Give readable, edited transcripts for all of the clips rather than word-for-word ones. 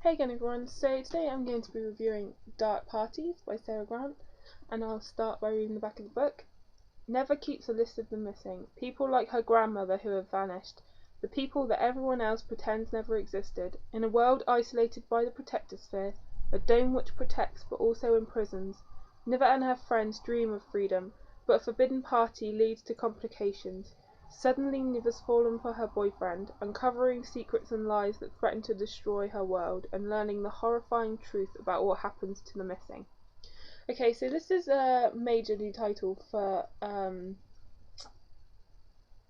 Hey again everyone, so today I'm going to be reviewing Dark Parties by Sara, and I'll start by reading the back of the book. Never keeps a list of the missing, people like her grandmother who have vanished, the people that everyone else pretends never existed, in a world isolated by the protector sphere, a dome which protects but also imprisons. Niver and her friends dream of freedom, but a forbidden party leads to complications. Suddenly Niver's fallen for her boyfriend, uncovering secrets and lies that threaten to destroy her world, and learning the horrifying truth about what happens to the missing. Okay, so this is a major new title for a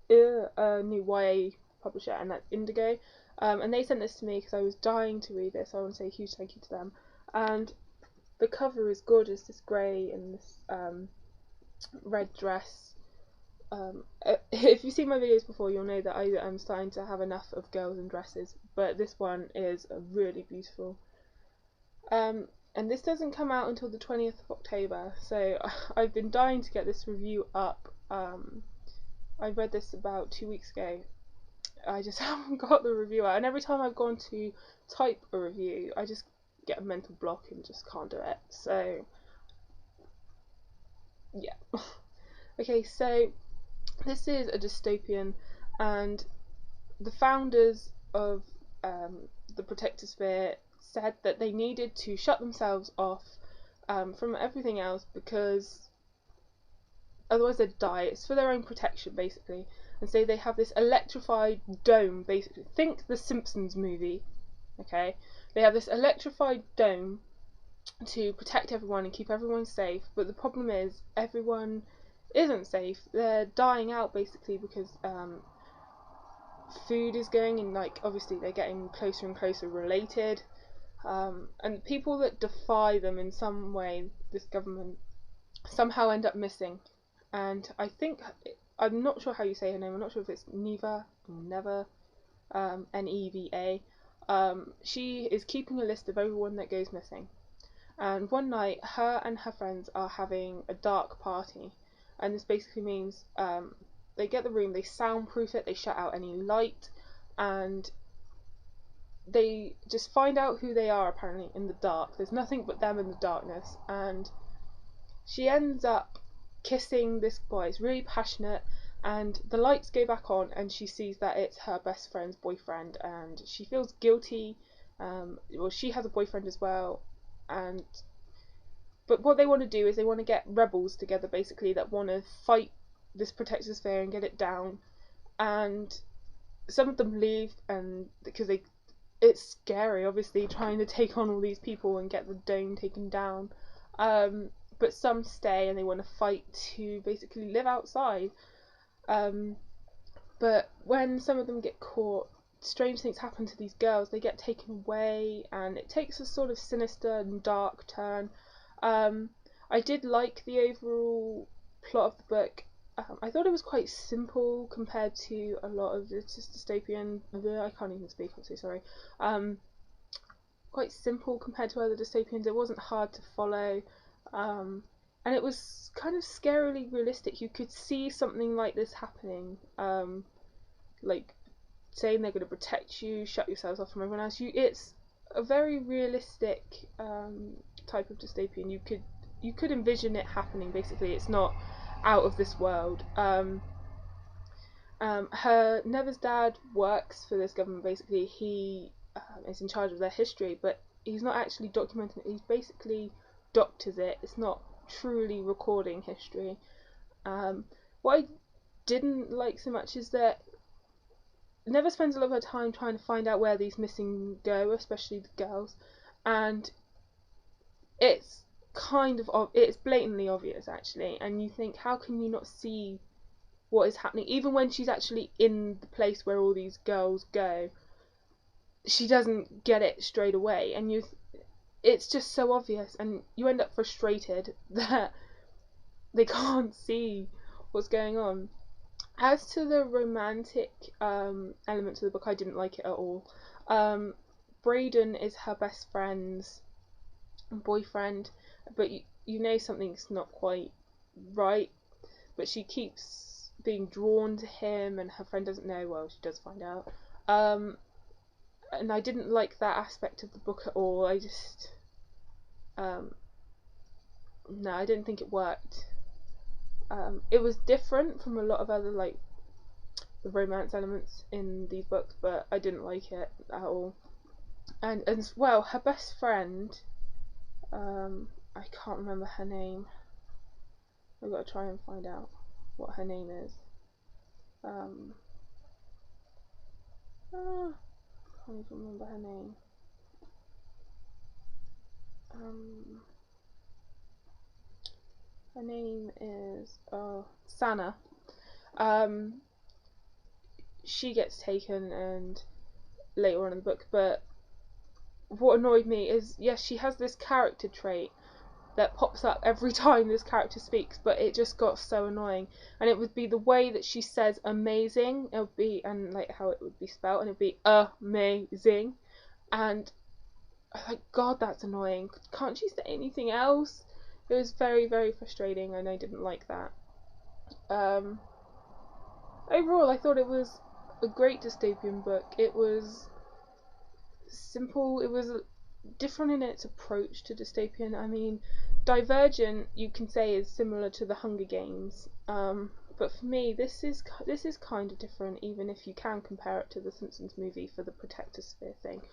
new YA publisher, and that's Indigo. And they sent this to me because I was dying to read this, so I want to say a huge thank you to them. And the cover is gorgeous, this grey and this red dress. If you've seen my videos before, you'll know that I am starting to have enough of girls in dresses, but this one is really beautiful. And this doesn't come out until the 20th of October, so I've been dying to get this review up. I read this about 2 weeks ago. I just haven't got the review out, and every time I've gone to type a review, I just get a mental block and just can't do it. So, yeah. Okay, so this is a dystopian, and the founders of the protector sphere said that they needed to shut themselves off from everything else because otherwise they'd die. It's for their own protection, basically. And so they have this electrified dome, basically. Think the Simpsons movie, okay? They have this electrified dome to protect everyone and keep everyone safe, but the problem is everyone isn't safe. They're dying out, basically, because food is going, and like obviously they're getting closer and closer related, and people that defy them in some way, this government, somehow end up missing. And I think, I'm not sure how you say her name, I'm not sure if it's Neva or Neva, Neva. She is keeping a list of everyone that goes missing, and one night her and her friends are having a dark party, and this basically means they get the room, they soundproof it, they shut out any light, and they just find out who they are apparently in the dark. There's nothing but them in the darkness, and she ends up kissing this boy. It's really passionate, and the lights go back on and she sees that it's her best friend's boyfriend, and she feels guilty. Well, she has a boyfriend as well, but what they want to do is they want to get rebels together, basically, that want to fight this protector sphere and get it down. And some of them leave, and because it's scary, obviously, trying to take on all these people and get the dome taken down. But some stay and they want to fight to basically live outside. But when some of them get caught, strange things happen to these girls. They get taken away, and it takes a sort of sinister and dark turn. I did like the overall plot of the book. I thought it was quite simple compared to a lot of the dystopian. I can't even speak. I'm so sorry. Quite simple compared to other dystopians. It wasn't hard to follow, and it was kind of scarily realistic. You could see something like this happening, like saying they're going to protect you, shut yourselves off from everyone else. It's a very realistic type of dystopian. You could envision it happening. Basically, it's not out of this world. Never's dad works for this government. Basically, he is in charge of their history, but he's not actually documenting it. He's basically doctors it. It's not truly recording history. What I didn't like so much is that Never spends a lot of her time trying to find out where these missing go, especially the girls, and it's it's blatantly obvious, actually, and you think, how can you not see what is happening? Even when she's actually in the place where all these girls go, she doesn't get it straight away, and it's just so obvious, and you end up frustrated that they can't see what's going on. As to the romantic elements of the book, I didn't like it at all. Braden is her best friend's boyfriend, but you know something's not quite right, but she keeps being drawn to him, and her friend doesn't know. Well, she does find out. and I didn't like that aspect of the book at all. I just no, I didn't think it worked. It was different from a lot of other like the romance elements in these books, but I didn't like it at all. And as well, her best friend, I can't remember her name. I've got to try and find out what her name is. I can't even remember her name. Her name is Sana. She gets taken and later on in the book, but what annoyed me is, yes, she has this character trait that pops up every time this character speaks, but it just got so annoying. And it would be the way that she says amazing, it would be, and like how it would be spelled, and it would be amazing. And like, God, that's annoying. Can't she say anything else? It was very, very frustrating, and I didn't like that. Overall, I thought it was a great dystopian book. It was simple. It was different in its approach to dystopian. I mean, Divergent, you can say, is similar to the Hunger Games, but for me, this is kind of different, even if you can compare it to the Simpsons movie for the protector sphere thing.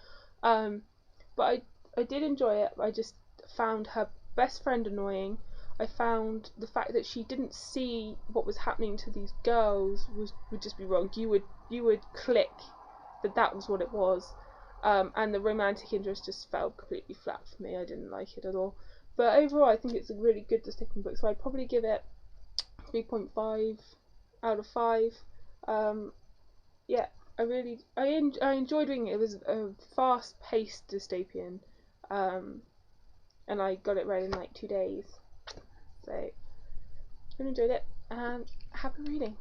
But I did enjoy it. I just found her best friend annoying. I found the fact that she didn't see what was happening to these girls would just be wrong. You would click that that was what it was. And the romantic interest just fell completely flat for me. I didn't like it at all. But overall, I think it's a really good dystopian book. So I'd probably give it 3.5 out of 5. Yeah, I enjoyed reading it. It was a fast-paced dystopian, and I got it read in like 2 days. So I enjoyed it, and happy reading.